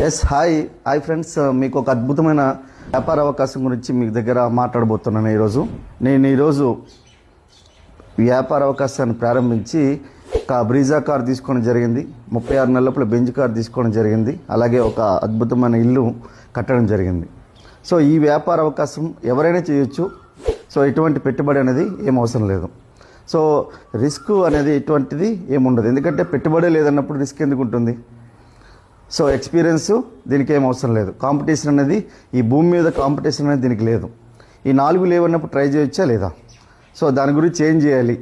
Yes hi friends, మీకు ఒక అద్భుతమైన వ్యాపార అవకాశం గురించి మీ దగ్గర మాట్లాడబోతున్నాను. నేను ఈరోజు వ్యాపార అవకాశాన్ని ప్రారంభించి ఒక బ్రీజా కార్ తీసుకోవడం జరిగింది. 36 నెలల లోపల బెంజ్ కార్ తీసుకోవడం జరిగింది. అలాగే ఒక అద్భుతమైన ఇల్లు కట్టడం జరిగింది. సో ఈ వ్యాపార అవకాశం ఎవరైనా చేయొచ్చు. సో ఎటువంటి పెట్టుబడి అనేది ఏం అవసరం లేదు. సో రిస్క్ అనేది ఎటువంటిది ఏముండదు. ఎందుకంటే పెట్టుబడి లేదన్నప్పుడు రిస్క్ ఎందుకు ఉంటుంది? సో ఎక్స్పీరియన్స్ దీనికి ఏం అవసరం లేదు. కాంపిటీషన్ అనేది ఈ భూమి మీద కాంపిటీషన్ అనేది దీనికి లేదు. ఈ 4 లేవన్నప్పుడు ట్రై చేయొచ్చా లేదా? సో దాని గురించి ఏం చేయాలి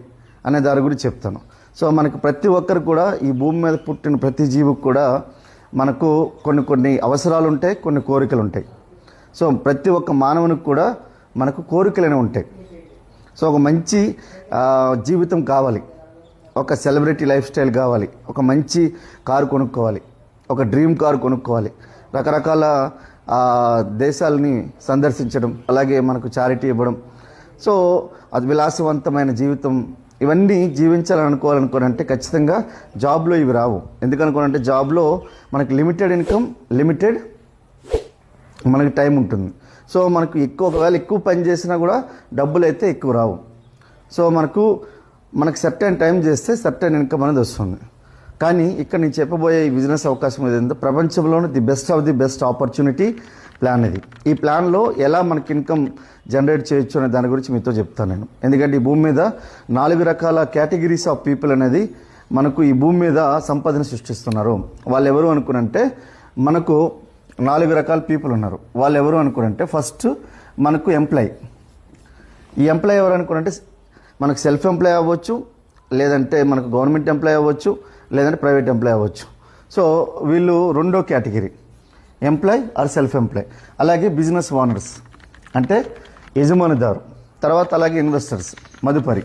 అనే దాని గురించి చెప్తాను. సో మనకు ప్రతి ఒక్కరు కూడా ఈ భూమి మీద పుట్టిన ప్రతి జీవికి కూడా మనకు కొన్ని అవసరాలు ఉంటాయి, కొన్ని కోరికలు ఉంటాయి. సో ప్రతి ఒక్క మానవునికి కూడా మనకు కోరికలు ఉంటాయి. సో ఒక మంచి జీవితం కావాలి, ఒక సెలబ్రిటీ లైఫ్ స్టైల్ కావాలి, ఒక మంచి కారు కొనుక్కోవాలి, ఒక డ్రీమ్ కార్ కొనుక్కోవాలి, రకరకాల దేశాలని సందర్శించడం, అలాగే మనకు చారిటీ ఇవ్వడం. సో అది విలాసవంతమైన జీవితం, ఇవన్నీ జీవించాలని అనుకోవాలనుకోనంటే ఖచ్చితంగా జాబ్లో ఇవి రావు. ఎందుకనుకోనంటే జాబ్లో మనకి లిమిటెడ్ ఇన్కమ్, లిమిటెడ్ మనకి టైం ఉంటుంది. సో మనకు ఒకవేళ ఎక్కువ పని చేసినా కూడా డబ్బులు అయితే ఎక్కువ రావు. సో మనకు సర్టెన్ టైం చేస్తే సర్టెన్ ఇన్కమ్ అనేది వస్తుంది. కానీ ఇక్కడ నేను చెప్పబోయే ఈ బిజినెస్ అవకాశం ఏదైందో ప్రపంచంలోనే ది బెస్ట్ ఆపర్చునిటీ ప్లాన్ ఇది. ఈ ప్లాన్లో ఎలా మనకి ఇన్కమ్ జనరేట్ చేయొచ్చు అనే దాని గురించి మీతో చెప్తాను నేను. ఎందుకంటే ఈ భూమి మీద 4 రకాల కేటగిరీస్ ఆఫ్ పీపుల్ అనేది మనకు ఈ భూమి మీద సంపదను సృష్టిస్తున్నారు. వాళ్ళు ఎవరు అనుకునంటే మనకు 4 రకాల పీపుల్ ఉన్నారు. వాళ్ళు ఎవరు అనుకునంటే ఫస్ట్ మనకు ఎంప్లాయ్. ఈ ఎంప్లాయ్ ఎవరు అనుకునంటే మనకు సెల్ఫ్ ఎంప్లాయ్ అవ్వచ్చు, లేదంటే మనకు గవర్నమెంట్ ఎంప్లాయ్ అవ్వచ్చు, లేదంటే ప్రైవేట్ ఎంప్లాయ్ అవ్వచ్చు. సో వీళ్ళు రెండో category, employ or self employ. అలాగే బిజినెస్ ఓనర్స్ అంటే యజమానిదారు, తర్వాత అలాగే ఇన్వెస్టర్స్, మదుపరి.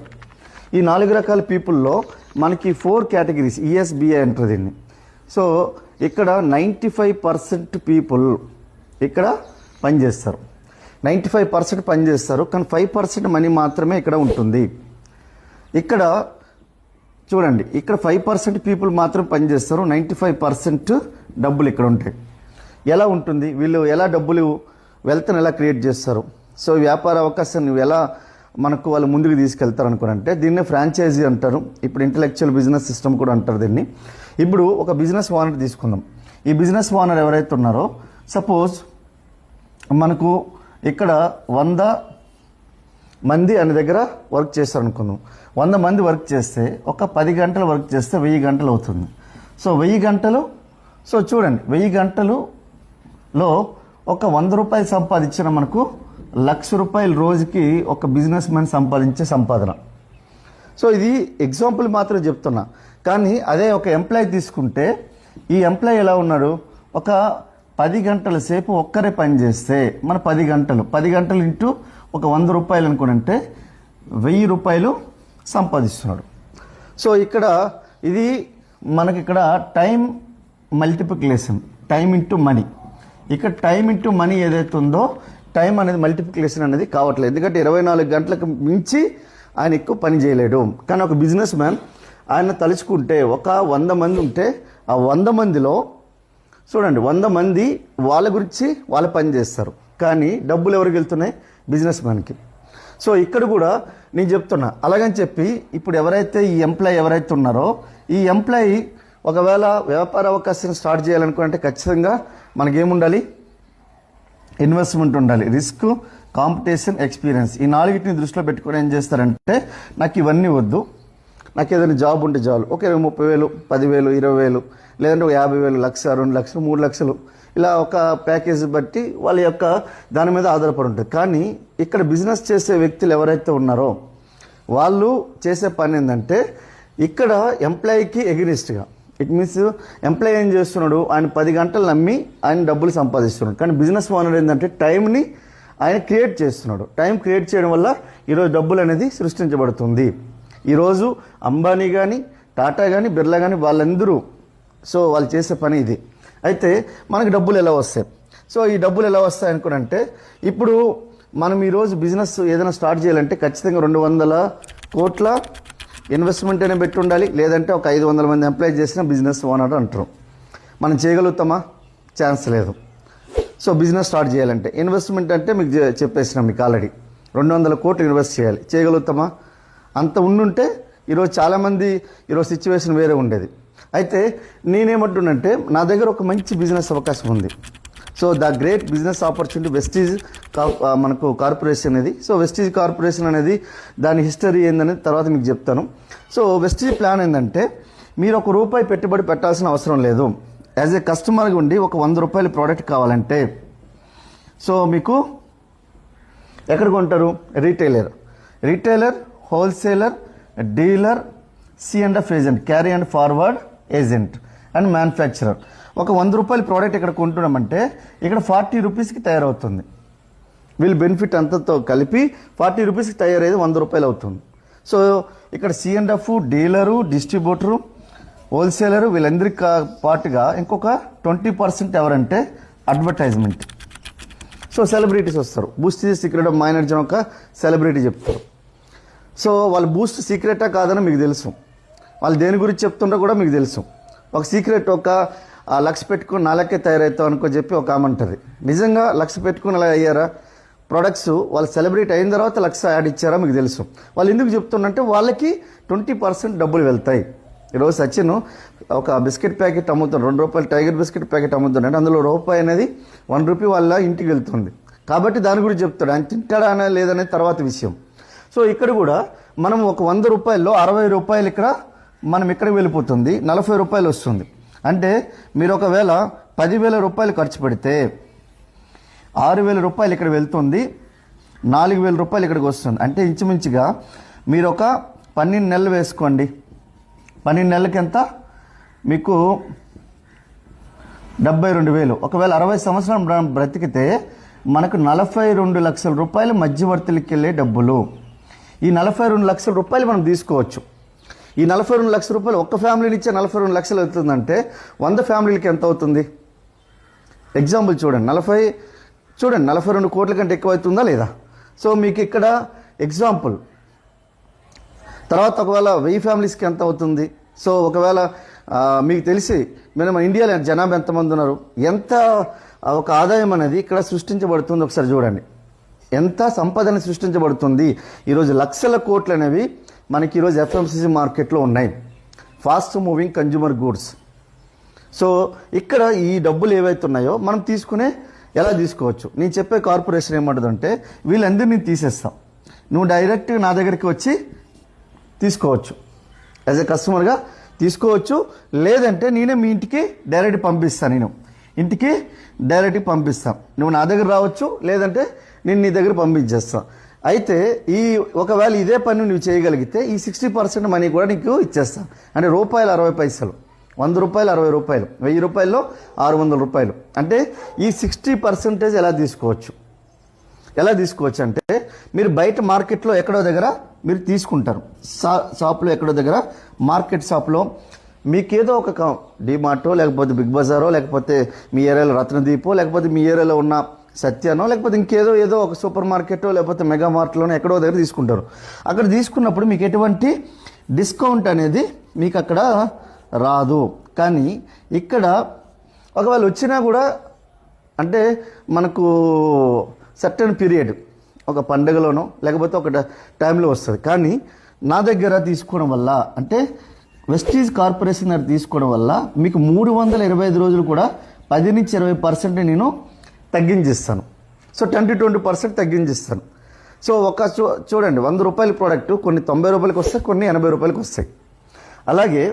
ఈ 4 రకాల పీపుల్లో మనకి 4 కేటగిరీస్ ఈఎస్బిఐ అంటారు దీన్ని. సో ఇక్కడ 95% పీపుల్ ఇక్కడ పనిచేస్తారు. 95% పనిచేస్తారు, కానీ 5% మనీ మాత్రమే ఇక్కడ ఉంటుంది. ఇక్కడ చూడండి, ఇక్కడ 5% పీపుల్ మాత్రం పనిచేస్తారు, 95% డబ్బులు ఇక్కడ ఉంటాయి. ఎలా ఉంటుంది? వీళ్ళు ఎలా డబ్బులు వెల్త్ని ఎలా క్రియేట్ చేస్తారు? సో వ్యాపార అవకాశాన్ని ఎలా మనకు వాళ్ళు ముందుకు తీసుకెళ్తారు అనుకోనంటే దీన్నే ఫ్రాంచైజీ అంటారు. ఇప్పుడు ఇంటలెక్చువల్ బిజినెస్ సిస్టమ్ కూడా అంటారు దీన్ని. ఇప్పుడు ఒక బిజినెస్ ఓనర్ తీసుకుందాం. ఈ బిజినెస్ ఓనర్ ఎవరైతే ఉన్నారో, సపోజ్ మనకు ఇక్కడ 100 మంది అనే దగ్గర వర్క్ చేస్తారు అనుకుందాం. 100 మంది వర్క్ చేస్తే ఒక 10 గంటలు వర్క్ చేస్తే 1000 గంటలు అవుతుంది. సో 1000 గంటలు, సో చూడండి 1000 గంటలులో ఒక 100 రూపాయలు సంపాదించిన మనకు 1,00,000 రూపాయలు రోజుకి ఒక బిజినెస్ మ్యాన్ సంపాదించే సంపాదన. సో ఇది ఎగ్జాంపుల్ మాత్రం చెప్తున్నా. కానీ అదే ఒక ఎంప్లాయీ తీసుకుంటే ఈ ఎంప్లాయీ ఎలా ఉన్నాడు? ఒక 10 గంటల సేపు ఒక్కరే పని చేస్తే మన 10 గంటలు ఇంటూ ఒక 100 రూపాయలు అనుకుంటే 1000 రూపాయలు సంపాదిస్తున్నాడు. సో ఇక్కడ ఇది మనకి ఇక్కడ time multiplication, time into money. ఇక్కడ టైం ఇంటూ మనీ ఏదైతే ఉందో టైం అనేది మల్టిప్లికేషన్ అనేది కావట్లేదు. ఎందుకంటే 24 గంటలకు మించి ఆయన ఎక్కువ పని చేయలేడు. కానీ ఒక బిజినెస్ మ్యాన్ ఆయన తలుచుకుంటే ఒక 100 మంది ఉంటే ఆ 100 మందిలో చూడండి 100 మంది వాళ్ళ గురించి వాళ్ళ పని చేస్తారు, కానీ డబ్బులు ఎవరికి వెళ్తున్నాయి? బిజినెస్ మ్యాన్కి. సో ఇక్కడ కూడా నేను చెప్తున్నా. అలాగని చెప్పి ఇప్పుడు ఎవరైతే ఈ ఎంప్లాయీ ఎవరైతే ఉన్నారో ఈ ఎంప్లాయీ ఒకవేళ వ్యాపార అవకాశం స్టార్ట్ చేయాలనుకుంటే ఖచ్చితంగా మనకేముండాలి? ఇన్వెస్ట్మెంట్ ఉండాలి, రిస్క్, కాంపిటీషన్, ఎక్స్పీరియన్స్. ఈ 4టిని దృష్టిలో పెట్టుకుని ఏం చేస్తారంటే నాకు ఇవన్నీ వద్దు, నాకు ఏదైనా జాబ్ ఉంటే చాలు, ఒక 30,000, 10,000, 20,000, లేదంటే 50,000, 1,00,000, 2,00,000, 3,00,000 ఇలా ఒక ప్యాకేజ్ బట్టి వాళ్ళ యొక్క దాని మీద ఆధారపడి ఉంటుంది. కానీ ఇక్కడ బిజినెస్ చేసే వ్యక్తులు ఎవరైతే ఉన్నారో వాళ్ళు చేసే పని ఏంటంటే ఇక్కడ ఎంప్లాయీకి ఎగనిస్ట్గా, ఇట్ మీన్స్ ఎంప్లాయీ ఏం చేస్తున్నాడు? ఆయన 10 గంటలు నమ్మి ఆయన డబ్బులు సంపాదిస్తున్నాడు. కానీ బిజినెస్ ఓనర్ ఏంటంటే టైంని ఆయన క్రియేట్ చేస్తున్నాడు. టైం క్రియేట్ చేయడం వల్ల ఈరోజు డబ్బులు అనేది సృష్టించబడుతుంది. ఈరోజు అంబానీ కానీ, టాటా కానీ, బిర్లా కానీ వాళ్ళందరూ సో వాళ్ళు చేసే పని ఇది. అయితే మనకు డబ్బులు ఎలా వస్తాయి? సో ఈ డబ్బులు ఎలా వస్తాయి అనుకుంటే ఇప్పుడు మనం ఈరోజు బిజినెస్ ఏదైనా స్టార్ట్ చేయాలంటే ఖచ్చితంగా 200 కోట్ల ఇన్వెస్ట్మెంట్ అయినా పెట్టి ఉండాలి, లేదంటే ఒక 500 మంది ఎంప్లాయ్ చేసిన బిజినెస్ ఓనర్ అంటారు. మనం చేయగలుగుతామా? ఛాన్స్ లేదు. సో బిజినెస్ స్టార్ట్ చేయాలంటే ఇన్వెస్ట్మెంట్ అంటే మీకు చెప్పేసినాం మీకు ఆల్రెడీ 200 కోట్లు ఇన్వెస్ట్ చేయాలి. చేయగలుగుతామా? అంత ఉండుంటే ఈరోజు చాలామంది ఈరోజు సిచ్యువేషన్ వేరే ఉండేది. అయితే నేనేమంటున్నంటే నా దగ్గర ఒక మంచి బిజినెస్ అవకాశం ఉంది. So the great business opportunity Vestige మనకు కార్పొరేషన్ అనేది. సో వెస్టీజ్ కార్పొరేషన్ అనేది దాని హిస్టరీ ఏందనేది తర్వాత మీకు చెప్తాను. సో వెస్టీజ్ ప్లాన్ ఏంటంటే మీరు ₹1 పెట్టుబడి పెట్టాల్సిన అవసరం లేదు. యాజ్ ఏ కస్టమర్గా ఉండి ఒక ₹100 ప్రోడక్ట్ కావాలంటే సో మీకు ఎక్కడ కొంటారు? Retailer, wholesaler, dealer, C&F agent, carry and forward agent and manufacturer. ఒక ₹100 ప్రోడక్ట్ ఇక్కడ కొంటున్నామంటే ఇక్కడ ₹40కి తయారవుతుంది. వీళ్ళు బెనిఫిట్ అంతతో కలిపి ₹40కి తయారయ్యేది ₹100 అవుతుంది. సో ఇక్కడ C&F, డీలరు, డిస్ట్రిబ్యూటరు, హోల్సేలరు వీళ్ళందరికీ పాటుగా ఇంకొక 20% ఎవరంటే అడ్వర్టైజ్మెంట్. సో సెలబ్రిటీస్ వస్తారు. బూస్ట్ సీక్రెట్ ఆఫ్ మైనర్జీ ఒక సెలబ్రిటీ చెప్తారు. సో వాళ్ళు బూస్ట్ సీక్రెటా కాదని మీకు తెలుసు, వాళ్ళు దేని గురించి చెప్తుండో కూడా మీకు తెలుసు. ఒక సీక్రెట్ ఒక 1,00,000 పెట్టుకుని 4 తయారవుతావు అనుకో చెప్పి ఒక ఆమె ఉంటుంది. నిజంగా 1,00,000 పెట్టుకుని అలా అయ్యారా? ప్రొడక్ట్స్ వాళ్ళు సెలబ్రేట్ అయిన తర్వాత 1,00,000 యాడ్ ఇచ్చారా? మీకు తెలుసు. వాళ్ళు ఎందుకు చెప్తుండంటే వాళ్ళకి 20% డబ్బులు వెళ్తాయి. ఈరోజు సచిన్ ఒక బిస్కెట్ ప్యాకెట్ అమ్ముతాడు, ₹2 టైగర్ బిస్కెట్ ప్యాకెట్ అమ్ముతున్నాడు. అందులో రూపాయి అనేది ₹1 వాళ్ళ ఇంటికి వెళ్తుంది. కాబట్టి దాని గురించి చెప్తాడు. ఆయన తింటాడా అనే లేదనేది తర్వాత విషయం. సో ఇక్కడ కూడా మనం ఒక ₹100లో ₹60 ఇక్కడ మనం ఇక్కడికి వెళ్ళిపోతుంది, ₹40 వస్తుంది. అంటే మీరు ఒకవేళ ₹10,000 ఖర్చు పెడితే ₹6,000 ఇక్కడ వెళ్తుంది, ₹4,000 ఇక్కడికి వస్తుంది. అంటే ఇంచుమించుగా మీరు ఒక 12 నెలలు వేసుకోండి. 12 నెలలకి ఎంత? మీకు 72,000. ఒకవేళ 60 సంవత్సరాలు బ్రతికితే మనకు ₹42 లక్షల మధ్యవర్తులకి వెళ్ళే డబ్బులు. ఈ ₹42 లక్షల మనం తీసుకోవచ్చు. ఈ ₹42 లక్షల ఒక్క ఫ్యామిలీని ఇచ్చే ₹42 లక్షలు అవుతుందంటే 100 ఫ్యామిలీలకి ఎంత అవుతుంది? ఎగ్జాంపుల్ చూడండి, 42 కోట్ల కంటే ఎక్కువ అవుతుందా లేదా? సో మీకు ఇక్కడ ఎగ్జాంపుల్. తర్వాత ఒకవేళ 1000 ఫ్యామిలీస్కి ఎంత అవుతుంది? సో ఒకవేళ మీకు తెలిసి మనం ఇండియాలో జనాభా ఎంతమంది ఉన్నారు, ఎంత ఒక ఆదాయం అనేది ఇక్కడ సృష్టించబడుతుంది ఒకసారి చూడండి. ఎంత సంపదన సృష్టించబడుతుంది. ఈరోజు లక్షల కోట్లు అనేవి మనకి ఈరోజు FMCG మార్కెట్లో ఉన్నాయి, fast moving consumer goods. So ఇక్కడ ఈ డబ్బులు ఏవైతున్నాయో మనం తీసుకునే ఎలా తీసుకోవచ్చు? నేను చెప్పే కార్పొరేషన్ ఏమంటుందంటే వీళ్ళందరినీ తీసేస్తాం, నువ్వు డైరెక్ట్గా నా దగ్గరికి వచ్చి తీసుకోవచ్చు, యాజ్ ఎ కస్టమర్గా తీసుకోవచ్చు. లేదంటే నేనే మీ ఇంటికి డైరెక్ట్ పంపిస్తాను, నేను ఇంటికి డైరెక్ట్గా పంపిస్తాను. నువ్వు నా దగ్గర రావచ్చు, లేదంటే నేను నీ దగ్గర పంపించేస్తాను. అయితే ఈ ఒకవేళ ఇదే పని నువ్వు చేయగలిగితే ఈ 60% మనీ కూడా నీకు ఇచ్చేస్తాను. అంటే ₹60 ₹100 ₹60, ₹1000లో ₹600. అంటే ఈ 60% ఎలా తీసుకోవచ్చు? అంటే మీరు బయట మార్కెట్లో ఎక్కడో దగ్గర మీరు తీసుకుంటారు, షాప్లో ఎక్కడో దగ్గర మార్కెట్ షాప్లో మీకేదో ఒక డిమార్టో లేకపోతే బిగ్ బజారో లేకపోతే మీ ఏరియాలో రత్నదీపో లేకపోతే మీ ఏరియాలో ఉన్న సత్యానో లేకపోతే ఇంకేదో ఒక సూపర్ మార్కెటో లేకపోతే మెగా మార్ట్లోనో ఎక్కడో దగ్గర తీసుకుంటారు. అక్కడ తీసుకున్నప్పుడు మీకు ఎటువంటి డిస్కౌంట్ అనేది మీకు అక్కడ రాదు. కానీ ఇక్కడ ఒకవేళ వచ్చినా కూడా అంటే మనకు సర్టెన్ పీరియడ్ ఒక పండుగలోనో లేకపోతే ఒక టైంలో వస్తుంది. కానీ నా దగ్గర తీసుకోవడం వల్ల అంటే వెస్టీజ్ కార్పొరేషన్ దగ్గర తీసుకోవడం వల్ల మీకు 325 రోజులు కూడా 10-20% నేను తగ్గించిస్తాను. సో 10-20% తగ్గించిస్తాను. సో చూడండి, ₹100 ప్రోడక్ట్ కొన్ని ₹90 వస్తాయి, కొన్ని ₹80 వస్తాయి. అలాగే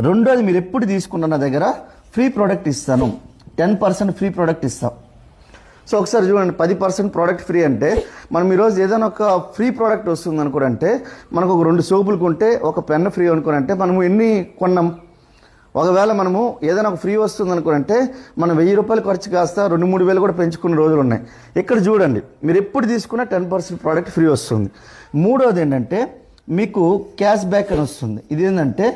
రెండోది, మీరు ఎప్పుడు తీసుకున్న నా దగ్గర ఫ్రీ ప్రోడక్ట్ ఇస్తాను, 10% ఫ్రీ ప్రోడక్ట్ ఇస్తాం. సో ఒకసారి చూడండి, 10% ప్రోడక్ట్ ఫ్రీ అంటే మనం ఈరోజు ఏదైనా ఒక ఫ్రీ ప్రోడక్ట్ వస్తుంది అనుకోరంటే మనకు ఒక 2 సోపులు కొంటే ఒక పెన్ ఫ్రీ అనుకోరంటే మనము ఎన్ని కొన్నాం? ఒకవేళ మనము ఏదైనా ఒక ఫ్రీ వస్తుంది అనుకోరంటే మనం ₹1000 ఖర్చు కాస్త 2-3 వేలు కూడా పెంచుకున్న రోజులు ఉన్నాయి. ఇక్కడ చూడండి, మీరు ఎప్పుడు తీసుకున్నా 10% ప్రోడక్ట్ ఫ్రీ వస్తుంది. మూడోది ఏంటంటే మీకు క్యాష్ బ్యాక్ అని వస్తుంది. ఇది ఏంటంటే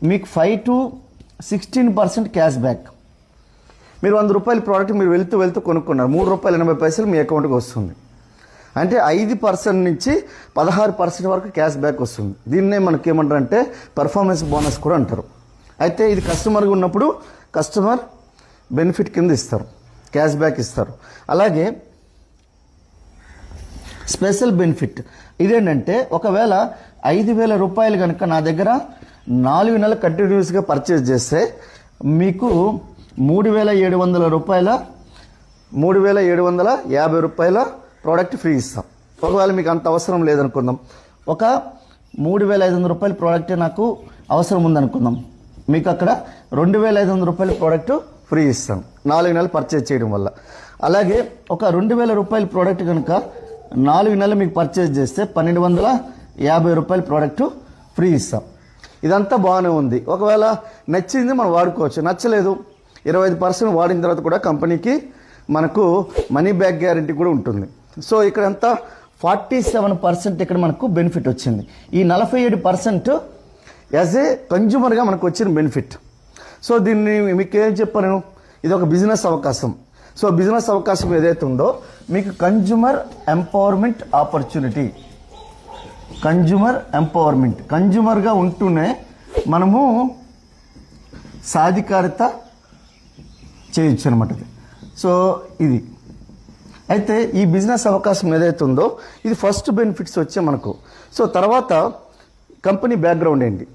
మీకు 5-16% క్యాష్ బ్యాక్. మీరు ₹100 ప్రోడక్ట్ మీరు వెళ్తూ కొనుక్కున్నారు, ₹3.80 మీ అకౌంట్కి వస్తుంది. అంటే 5% నుంచి 16% వరకు క్యాష్ బ్యాక్ వస్తుంది. దీన్నే మనకి ఏమంటారంటే పర్ఫార్మెన్స్ బోనస్ కూడా అంటారు. అయితే ఇది కస్టమర్గా ఉన్నప్పుడు కస్టమర్ బెనిఫిట్ కింద ఇస్తారు, క్యాష్ బ్యాక్ ఇస్తారు. అలాగే స్పెషల్ బెనిఫిట్ ఇదేంటంటే ఒకవేళ 5,000 రూపాయలు కనుక నా దగ్గర 4 నెలలు కంటిన్యూస్గా పర్చేజ్ చేస్తే మీకు 3,700 రూపాయల 3,750 రూపాయల ప్రోడక్ట్ ఫ్రీ ఇస్తాం. ఒకవేళ మీకు అంత అవసరం లేదనుకుందాం, ఒక 3,500 రూపాయల ప్రోడక్టే నాకు అవసరం ఉందనుకుందాం, మీకు అక్కడ 2,500 రూపాయల ప్రోడక్ట్ ఫ్రీ ఇస్తాం 4 నెలలు పర్చేజ్ చేయడం వల్ల. అలాగే ఒక 2,000 రూపాయల ప్రోడక్ట్ కనుక 4 నెలలు మీకు పర్చేజ్ చేస్తే 1,250 రూపాయల ప్రోడక్ట్ ఫ్రీ ఇస్తాం. ఇదంతా బాగానే ఉంది. ఒకవేళ నచ్చింది మనం వాడుకోవచ్చు, నచ్చలేదు 25% వాడిన తర్వాత కూడా కంపెనీకి మనకు మనీ బ్యాక్ గ్యారంటీ కూడా ఉంటుంది. సో ఇక్కడ అంతా 47% ఇక్కడ మనకు బెనిఫిట్ వచ్చింది. ఈ 47% యాజ్ ఏ కన్జ్యూమర్గా మనకు వచ్చిన బెనిఫిట్. సో దీన్ని మీకు ఏం చెప్పాను, ఇది ఒక బిజినెస్ అవకాశం. సో బిజినెస్ అవకాశం ఏదైతే ఉందో మీకు consumer empowerment opportunity, consumer empowerment, కన్జ్యూమర్గా ఉంటూనే మనము సాధికారత చేయొచ్చు అనమాట. సో ఇది అయితే ఈ బిజినెస్ అవకాశం ఏదైతే ఉందో ఇది ఫస్ట్ బెనిఫిట్స్ వచ్చే మనకు. సో తర్వాత కంపెనీ బ్యాక్గ్రౌండ్ ఏంటి,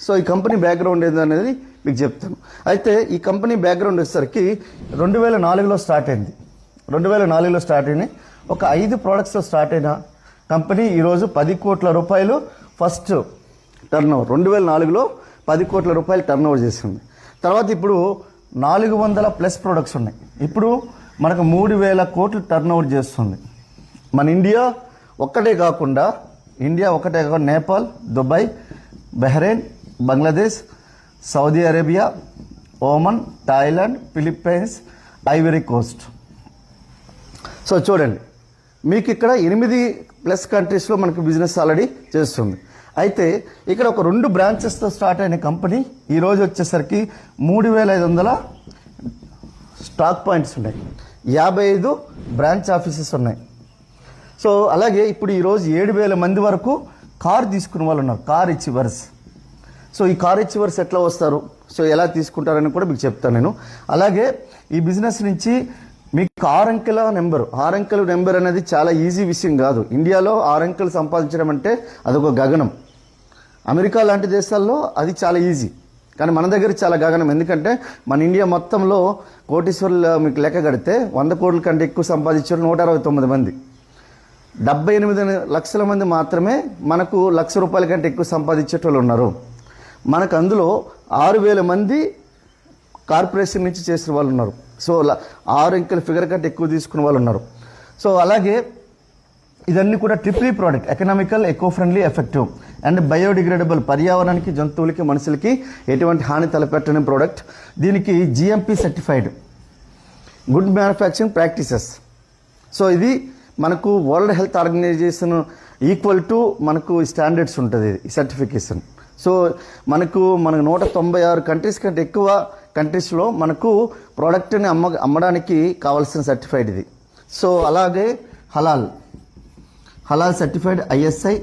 సో ఈ కంపెనీ బ్యాక్గ్రౌండ్ ఏంటి అనేది మీకు చెప్తాను. అయితే ఈ కంపెనీ బ్యాక్గ్రౌండ్ వచ్చేసరికి 2004లో స్టార్ట్ అయింది. 2004లో స్టార్ట్ అయినాయి. ఒక 5 ప్రోడక్ట్స్తో స్టార్ట్ అయిన కంపెనీ ఈరోజు 10 కోట్ల రూపాయలు ఫస్ట్ టర్న్ ఓవర్. 2004లో 10 కోట్ల రూపాయలు టర్న్ ఓవర్ చేసింది. తర్వాత ఇప్పుడు 400+ ప్రొడక్ట్స్ ఉన్నాయి. ఇప్పుడు మనకు 3,000 కోట్లు టర్న్ ఓవర్ చేస్తుంది. మన ఇండియా ఒక్కటే కాకుండా Nepal, Dubai, Bahrain, Bangladesh, Saudi Arabia, Oman, Thailand, Philippines, Ivory Coast. So చూడండి మీకు ఇక్కడ 8+ కంట్రీస్లో మనకు బిజినెస్ ఆల్రెడీ చేస్తుంది. అయితే ఇక్కడ ఒక 2 బ్రాంచెస్తో స్టార్ట్ అయిన కంపెనీ ఈరోజు వచ్చేసరికి 3,500 స్టాక్ పాయింట్స్ ఉన్నాయి, 55 బ్రాంచ్ ఆఫీసెస్ ఉన్నాయి. సో అలాగే ఇప్పుడు ఈరోజు 7,000 మంది వరకు కార్ తీసుకున్న వాళ్ళు ఉన్నారు, కార్ ఇచ్చివర్స్. సో ఈ కార్ ఇచ్చివర్స్ ఎట్లా వస్తారు, సో ఎలా తీసుకుంటారని కూడా మీకు చెప్తాను నేను. అలాగే ఈ బిజినెస్ నుంచి మీకు 6 అంకెల నెంబర్ అనేది చాలా ఈజీ విషయం కాదు. ఇండియాలో 6 అంకెలు సంపాదించడం అంటే అదొక గగనం. అమెరికా లాంటి దేశాల్లో అది చాలా ఈజీ, కానీ మన దగ్గర చాలా గగనం. ఎందుకంటే మన ఇండియా మొత్తంలో కోటీశ్వరులు మీకు లెక్క కడితే 100 కోట్ల కంటే ఎక్కువ సంపాదించారు 169 మంది. 78 లక్షల మంది మాత్రమే మనకు ₹1,00,000 కంటే ఎక్కువ సంపాదించేటోళ్ళు ఉన్నారు. మనకు అందులో 6,000 మంది కార్పొరేషన్ నుంచి చేసిన వాళ్ళు ఉన్నారు. సో 6 అంకెల ఫిగర్ కంటే ఎక్కువ తీసుకున్న వాళ్ళు ఉన్నారు. సో అలాగే ఇదన్నీ కూడా triple product, economical, eco friendly, effective and biodegradable, పర్యావరణానికి, జంతువులకి, మనుషులకి ఎటువంటి హాని తలపెట్టని ప్రోడక్ట్. దీనికి GMP certified, good manufacturing practices. So ఇది మనకు world health organisation equal to మనకు స్టాండర్డ్స్ ఉంటుంది ఈ సర్టిఫికేషన్. సో మనకు 196 కంట్రీస్ కంటే ఎక్కువ కంట్రీస్లో మనకు ప్రోడక్ట్ని అమ్మడానికి కావాల్సిన సర్టిఫైడ్ ఇది. సో అలాగే హలాల్ certified, ISI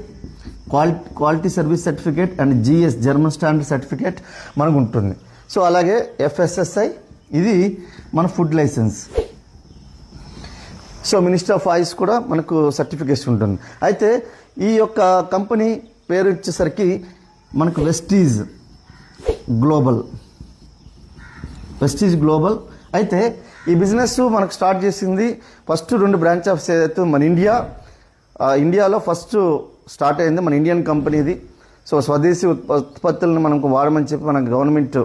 quality service certificate and GS German standard certificate మనకు ఉంటుంది. సో అలాగే FSSI ఇది మన food licence. So minister of oils కూడా మనకు సర్టిఫికేషన్ ఉంటుంది. అయితే ఈ యొక్క కంపెనీ పేరు వచ్చేసరికి మనకు వెస్టీజ్ గ్లోబల్. అయితే ఈ బిజినెస్ మనకు స్టార్ట్ చేసింది ఫస్ట్ 2 బ్రాంచ్ ఆఫీస్ ఏదైతే మన ఇండియాలో ఫస్ట్ స్టార్ట్ అయింది మన ఇండియన్ కంపెనీది. సో స్వదేశీ ఉత్పత్తులను మనకు వాడమని చెప్పి మన గవర్నమెంట్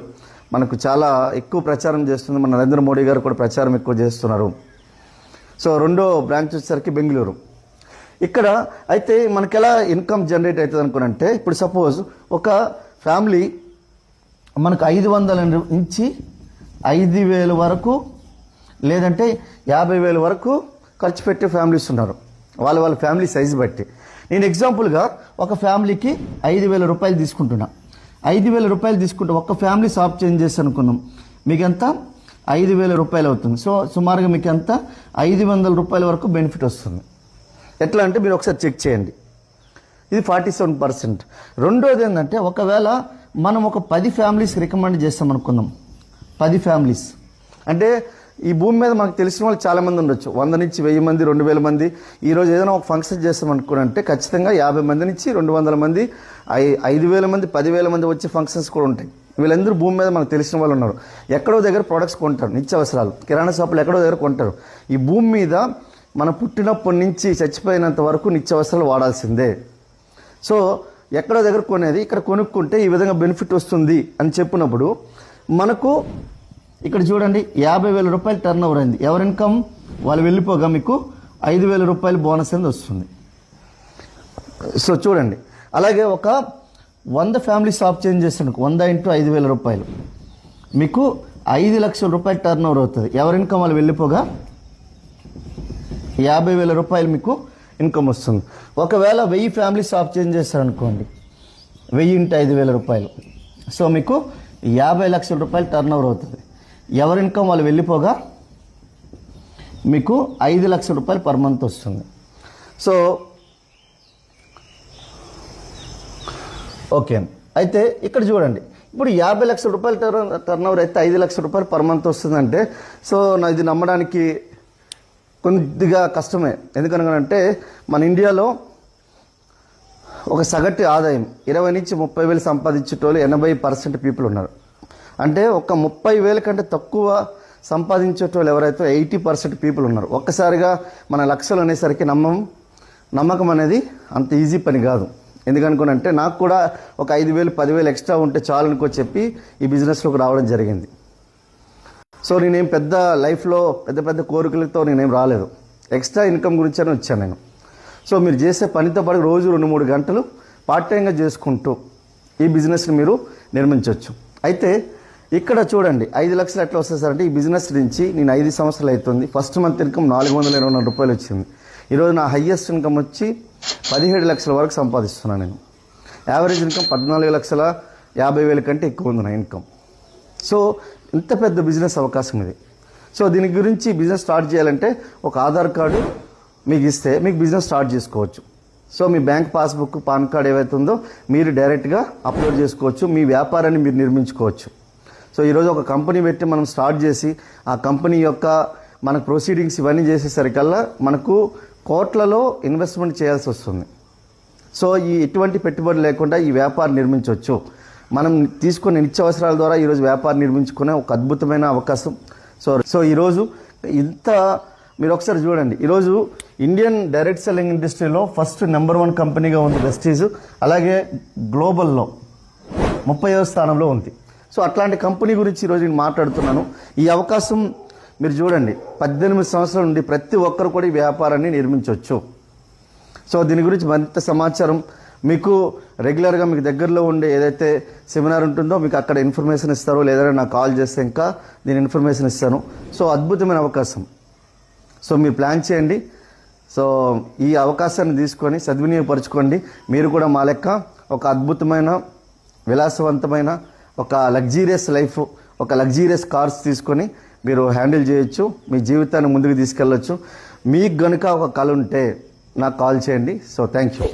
మనకు చాలా ఎక్కువ ప్రచారం చేస్తుంది. మన నరేంద్ర మోడీ గారు కూడా ప్రచారం ఎక్కువ చేస్తున్నారు. సో 2వ బ్రాంచ్ వచ్చేసరికి బెంగళూరు. ఇక్కడ అయితే మనకి ఎలా ఇన్కమ్ జనరేట్ అవుతుంది అనుకునంటే, ఇప్పుడు సపోజ్ ఒక ఫ్యామిలీ మనకు 500 నుంచి 5,000 వరకు లేదంటే 50,000 వరకు ఖర్చు పెట్టే ఫ్యామిలీస్ ఉన్నారు, వాళ్ళ ఫ్యామిలీ సైజు బట్టి. నేను ఎగ్జాంపుల్గా ఒక ఫ్యామిలీకి 5,000 రూపాయలు తీసుకుంటున్నా. 5,000 రూపాయలు తీసుకుంటే ఒక్క ఫ్యామిలీ షాప్ చేంజ్ చేసి అనుకున్నాం, మీకు ఎంత 5,000 రూపాయలు అవుతుంది. సో సుమారుగా మీకు ఎంత 500 రూపాయల వరకు బెనిఫిట్ వస్తుంది. ఎట్లా అంటే మీరు ఒకసారి చెక్ చేయండి. ఇది 47%. రెండోది ఏంటంటే, ఒకవేళ మనం ఒక 10 ఫ్యామిలీస్ రికమెండ్ చేస్తాం అనుకుందాం, 10 ఫ్యామిలీస్ అంటే ఈ భూమి మీద మనకు తెలిసిన వాళ్ళు చాలామంది ఉండొచ్చు, 100 నుంచి 1000 మంది, 2000 మంది. ఈరోజు ఏదైనా ఒక ఫంక్షన్ చేస్తాం అనుకోనంటే ఖచ్చితంగా 50 మంది నుంచి 200 మంది, 5000 మంది, 10,000 మంది వచ్చే ఫంక్షన్స్ కూడా ఉంటాయి. వీళ్ళందరూ భూమి మీద మనకు తెలిసిన వాళ్ళు ఉన్నారు. ఎక్కడో దగ్గర ప్రొడక్ట్స్ కొంటారు, నిత్యావసరాలు కిరాణా షాపులు ఎక్కడో దగ్గర కొంటారు. ఈ భూమి మీద మనం పుట్టినప్పటి నుంచి చచ్చిపోయినంత వరకు నిత్యావసరాలు వాడాల్సిందే. సో ఎక్కడో దగ్గర కొనేది ఇక్కడ కొనుక్కుంటే ఈ విధంగా బెనిఫిట్ వస్తుంది అని చెప్పినప్పుడు మనకు ఇక్కడ చూడండి 50,000 రూపాయలు టర్న్ ఓవర్ అయింది. ఎవరి ఇన్కమ్ వాళ్ళు వెళ్ళిపోగా మీకు 5,000 రూపాయలు బోనస్ అనేది వస్తుంది. సో చూడండి, అలాగే ఒక 100 ఫ్యామిలీ షాప్ చేంజ్ చేస్తాను, 100 × 5,000 రూపాయలు మీకు 5 లక్షల రూపాయలు టర్న్ ఓవర్ అవుతుంది. ఎవరి ఇన్కమ్ వాళ్ళు వెళ్ళిపోగా 50,000 రూపాయలు మీకు ఇన్కమ్ వస్తుంది. ఒకవేళ 1000 ఫ్యామిలీ షాప్ చేంజ్ చేస్తారనుకోండి, 1000 × 5,000 రూపాయలు, సో మీకు 50 లక్షల రూపాయలు టర్న్ ఓవర్ అవుతుంది. ఎవరి ఇన్కమ్ వాళ్ళు వెళ్ళిపోగా మీకు 5 లక్షల రూపాయలు పర్ మంత్ వస్తుంది. సో ఓకే, అయితే ఇక్కడ చూడండి, ఇప్పుడు 50 లక్షల రూపాయలు టర్న్ ఓవర్ అయితే 5 లక్షల రూపాయలు పర్ మంత్ వస్తుందంటే, సో ఇది నమ్మడానికి కొద్దిగా కష్టమే. ఎందుకనగానంటే మన ఇండియాలో ఒక సగటు ఆదాయం 20 నుంచి 30,000 సంపాదించేటోళ్ళు 80% పీపుల్ ఉన్నారు. అంటే ఒక 30,000 కంటే తక్కువ సంపాదించేటోళ్ళు ఎవరైతే 80% పీపుల్ ఉన్నారు. ఒక్కసారిగా మన లక్షలు అనేసరికి నమ్మకం అనేది అంత ఈజీ పని కాదు. ఎందుకనుకోనంటే నాకు కూడా ఒక 5,000 10,000 ఎక్స్ట్రా ఉంటే చాలు అనుకో చెప్పి ఈ బిజినెస్లోకి రావడం జరిగింది. సో నేనేం పెద్ద లైఫ్లో పెద్ద కోరికలతో నేనేం రాలేదు, ఎక్స్ట్రా ఇన్కమ్ గురించి అని వచ్చాను నేను. సో మీరు చేసే పనితో పాటు రోజు 2-3 గంటలు పార్ట్ టైంగా చేసుకుంటూ ఈ బిజినెస్ని మీరు నిర్మించవచ్చు. అయితే ఇక్కడ చూడండి 5 లక్షలు ఎట్లా వస్తుంది సార్ అంటే, ఈ బిజినెస్ నుంచి నేను 5 సంవత్సరాలు అవుతుంది. ఫస్ట్ మంత్ ఇన్కమ్ 424 రూపాయలు వచ్చింది. ఈరోజు నా హయ్యెస్ట్ ఇన్కమ్ వచ్చి 17 లక్షల వరకు సంపాదిస్తున్నాను నేను. యావరేజ్ ఇన్కమ్ 14,50,000 కంటే ఎక్కువ ఉంది నా ఇన్కమ్. సో ఇంత పెద్ద బిజినెస్ అవకాశం ఇది. సో దీని గురించి బిజినెస్ స్టార్ట్ చేయాలంటే ఒక ఆధార్ కార్డు మీకు ఇస్తే మీకు బిజినెస్ స్టార్ట్ చేసుకోవచ్చు. సో మీ బ్యాంక్ పాస్బుక్, పాన్ కార్డ్ ఏవైతే ఉందో మీరు డైరెక్ట్గా అప్లోడ్ చేసుకోవచ్చు, మీ వ్యాపారాన్ని మీరు నిర్మించుకోవచ్చు. సో ఈరోజు ఒక కంపెనీ పెట్టి మనం స్టార్ట్ చేసి ఆ కంపెనీ యొక్క మనకు ప్రొసీడింగ్స్ ఇవన్నీ చేసేసరికల్లా మనకు కోట్లలో ఇన్వెస్ట్మెంట్ చేయాల్సి వస్తుంది. సో ఎటువంటి పెట్టుబడి లేకుండా ఈ వ్యాపారం నిర్మించవచ్చు. మనం తీసుకునే నిత్యావసరాల ద్వారా ఈరోజు వ్యాపారం నిర్మించుకునే ఒక అద్భుతమైన అవకాశం. సో ఈరోజు ఇంత మీరు ఒకసారి చూడండి, ఈరోజు ఇండియన్ డైరెక్ట్ సెల్లింగ్ ఇండస్ట్రీలో ఫస్ట్ నెంబర్ 1 కంపెనీగా ఉంది వెస్టీజ్. అలాగే గ్లోబల్లో 30వ స్థానంలో ఉంది. సో అట్లాంటి కంపెనీ గురించి ఈరోజు నేను మాట్లాడుతున్నాను. ఈ అవకాశం మీరు చూడండి, 18 సంవత్సరాల నుండి ప్రతి ఒక్కరు కూడా ఈ వ్యాపారాన్ని నిర్మించవచ్చు. సో దీని గురించి మరింత సమాచారం మీకు రెగ్యులర్గా మీకు దగ్గరలో ఉండే ఏదైతే సెమినార్ ఉంటుందో మీకు అక్కడ ఇన్ఫర్మేషన్ ఇస్తారో, లేదా నాకు కాల్ చేస్తే ఇంకా దీని ఇన్ఫర్మేషన్ ఇస్తాను. సో అద్భుతమైన అవకాశం. సో మీరు ప్లాన్ చేయండి. సో ఈ అవకాశాన్ని తీసుకొని సద్వినియోగపరచుకోండి. మీరు కూడా మా లెక్క ఒక అద్భుతమైన విలాసవంతమైన ఒక లగ్జీరియస్ లైఫ్, ఒక లగ్జీరియస్ కార్స్ తీసుకొని మీరు హ్యాండిల్ చేయొచ్చు, మీ జీవితాన్ని ముందుకు తీసుకెళ్ళొచ్చు. మీకు గనుక ఒక కళ ఉంటే నాకు కాల్ చేయండి. So thank you.